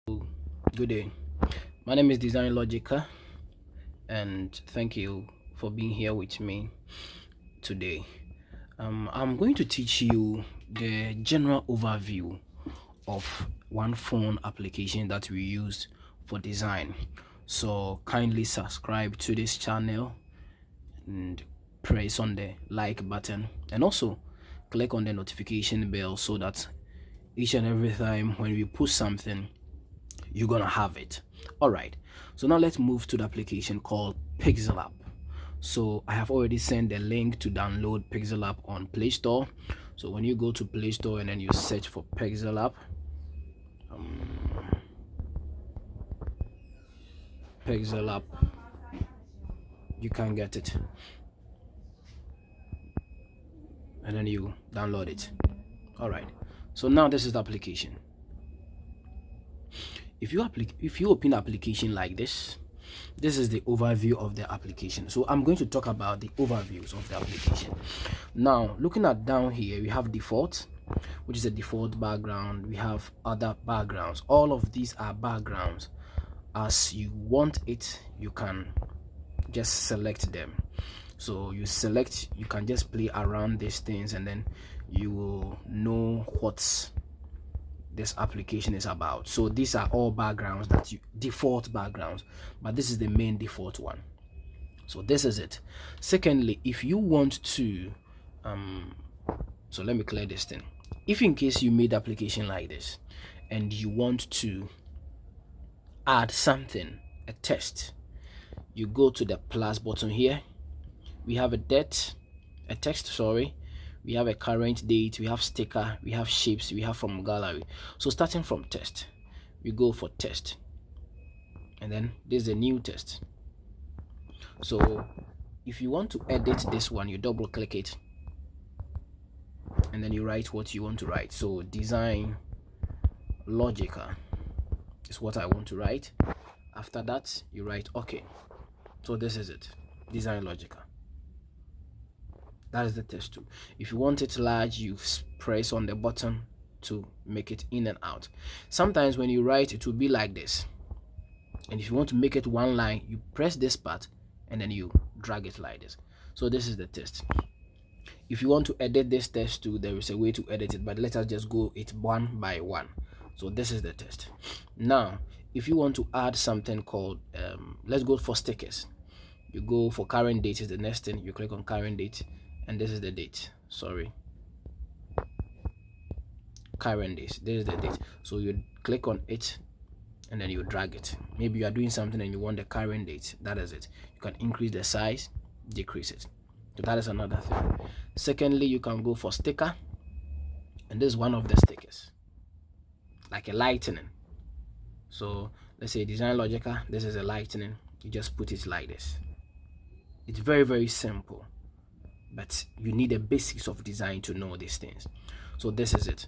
Good day. My name is Design Logica, and thank you for being here with me today. I'm going to teach you the general overview of one phone application that we use for design. So kindly subscribe to this channel and press on the like button, and also click on the notification bell so that each and every time when we post something, you're gonna have it. All right, so now let's move to the application called Pixel App. So I have already sent the link to download Pixel App on Play Store. So when you go to Play Store and then you search for Pixel App, Pixel App, you can get it, and then you download it. All right, so now this is the application. If you open the application like this is the overview of the application. So I'm going to talk about the overviews of the application. Now looking at down here, we have default, which is a default background. We have other backgrounds. All of these are backgrounds. As you want it, you can just select them. So you select, you can just play around these things, and then you will know what this application is about. So these are all backgrounds that you default backgrounds, but this is the main default one. So this is it. Secondly, if you want to so let me clear this thing. If in case you made application like this and you want to add something, a text, you go to the plus button here. We have a text, sorry, we have a current date, we have sticker, we have shapes, we have from gallery. So starting from text, we go for text, and then there's a new text. So if you want to edit this one, you double click it, and then you write what you want to write. So Design Logica is what I want to write. After that, you write OK. So this is it, Design Logica. That is the text tool. If you want it large, you press on the button to make it in and out. Sometimes when you write, it will be like this, and if you want to make it one line, you press this part and then you drag it like this. So this is the text. If you want to edit this text too, there is a way to edit it, but let us just go it one by one. So this is the text. Now if you want to add something called let's go for stickers. You go for current date is the next thing. You click on current date, and this is the date. Sorry, current date. This is the date. So you click on it and then you drag it. Maybe you are doing something and you want the current date. That is it. You can increase the size, decrease it. So that is another thing. Secondly, you can go for sticker, and this is one of the stickers, like a lightning. So let's say Design Logica, this is a lightning. You just put it like this. It's very, very simple, but you need the basics of design to know these things. So this is it.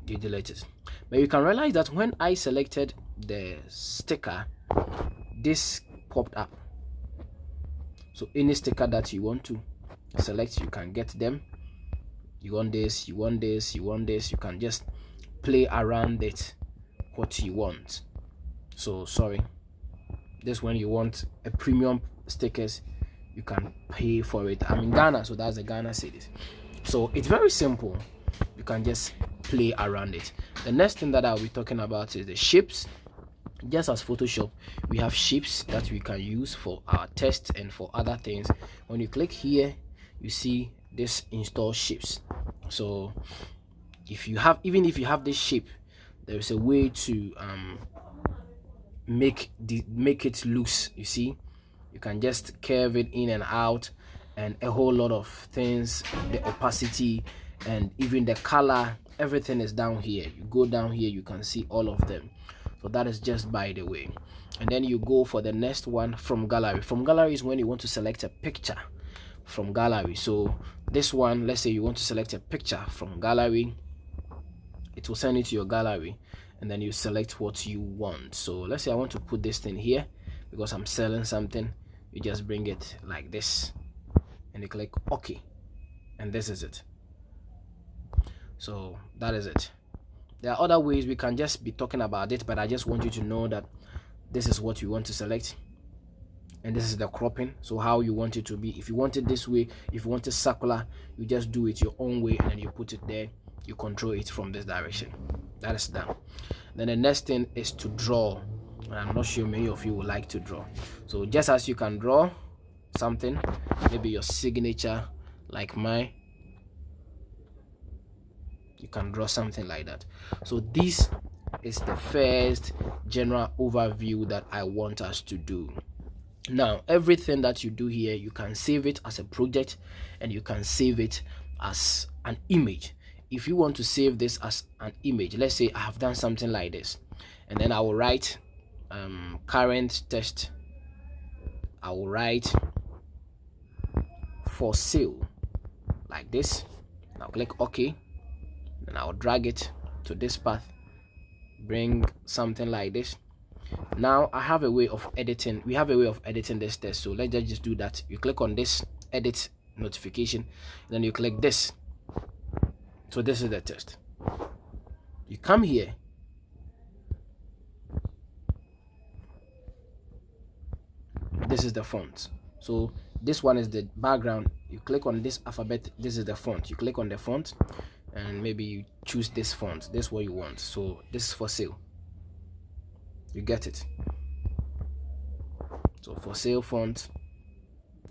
You delete it, but you can realize that when I selected the sticker, this popped up. So any sticker that you want to select, you can get them. You want this, you want this, you want this, you can just play around it what you want. So sorry, this when you want a premium stickers, you can pay for it. I'm in Ghana, so that's the Ghana cedis. So it's very simple. You can just play around it. The next thing that I'll be talking about is the shapes. Just as Photoshop, we have shapes that we can use for our tests and for other things. When you click here, you see this install shapes. So even if you have this shape, there is a way to make it loose. You see, you can just curve it in and out, and a whole lot of things, the opacity and even the color, everything is down here. You go down here, you can see all of them. So that is just by the way. And then you go for the next one, from gallery. From gallery is when you want to select a picture from gallery. So this one, let's say you want to select a picture from gallery, it will send it to your gallery, and then you select what you want. So let's say I want to put this thing here because I'm selling something. You just bring it like this and you click OK, and this is it. So that is it. There are other ways we can just be talking about it, but I just want you to know that this is what you want to select, and this is the cropping. So how you want it to be. If you want it this way, if you want it circular, you just do it your own way and then you put it there. You control it from this direction. That is done. Then the next thing is to draw. I'm not sure many of you would like to draw. So just as you can draw something, maybe your signature like mine, you can draw something like that. So this is the first general overview that I want us to do. Now everything that you do here, you can save it as a project and you can save it as an image. If you want to save this as an image, let's say I have done something like this, and then I will write current test. I will write for sale like this. Now click OK, and I'll drag it to this path, bring something like this. Now I have a way of editing. We have a way of editing this test, so let's just do that. You click on this edit notification, then you click this. So this is the test. You come here, this is the font. So this one is the background. You click on this alphabet, this is the font. You click on the font and maybe you choose this font. This is what you want. So this is for sale. You get it. So for sale font,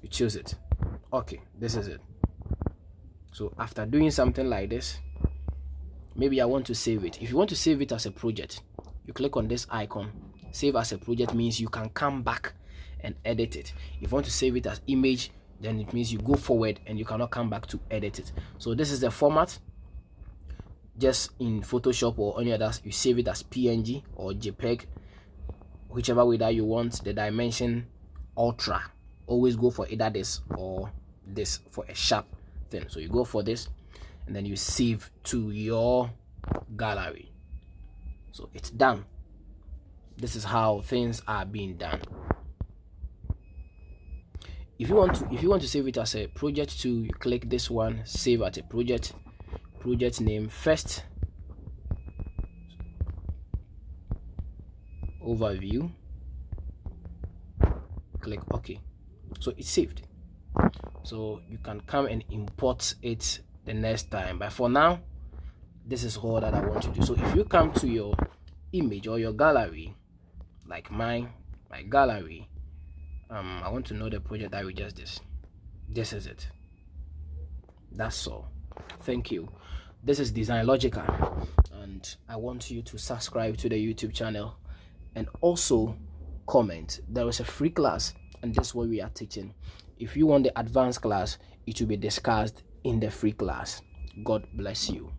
you choose it. Okay, this is it. So after doing something like this, maybe I want to save it. If you want to save it as a project, you click on this icon. Save as a project means you can come back and edit it. If you want to save it as image, then it means you go forward and you cannot come back to edit it. So this is the format. Just in Photoshop or any others, you save it as PNG or JPEG, whichever way that you want. The dimension ultra, always go for either this or this for a sharp thing. So you go for this and then you save to your gallery. So it's done. This is how things are being done. If you want to save it as a project too, you click this one, save as a project name first, overview, click OK. So it's saved. So you can come and import it the next time, but for now this is all that I want to do. So if you come to your image or your gallery, like my gallery, I want to know the project that we just did. This is it. That's all. Thank you. This is Design Logica, and I want you to subscribe to the YouTube channel and also comment. There is a free class and this is what we are teaching. If you want the advanced class, it will be discussed in the free class. God bless you.